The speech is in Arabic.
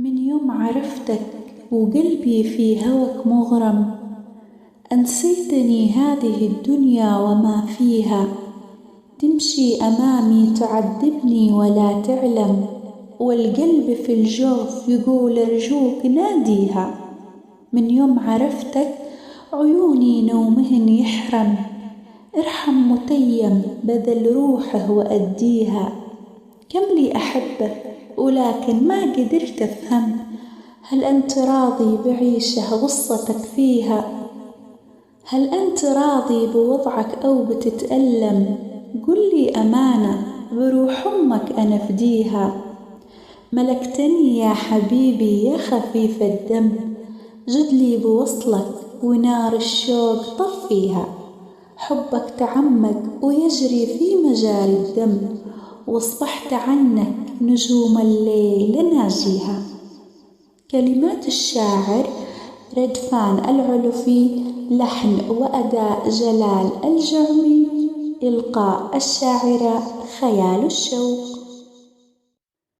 من يوم عرفتك وقلبي في هواك مغرم، أنسيتني هذه الدنيا وما فيها، تمشي أمامي تعذبني ولا تعلم، والقلب في الجوف يقول أرجوك ناديها. من يوم عرفتك عيوني نومهن يحرم، ارحم متيم بذل روحه وأديها. كم لي أحبك ولكن ما قدرت أفهم، هل أنت راضي بعيشه غصتك فيها؟ هل أنت راضي بوضعك أو بتتألم؟ قل لي أمانة بروح أمك أنا فديها. ملكتني يا حبيبي يا خفيف الدم، جدلي بوصلك ونار الشوق طفيها. حبك تعمق ويجري في مجاري الدم، واصبحت عنك نجوم الليل ناجيها. كلمات الشاعر ردفان العلفي، لحن وأداء جلال الجعمي، إلقاء الشاعرة خيال الشوق.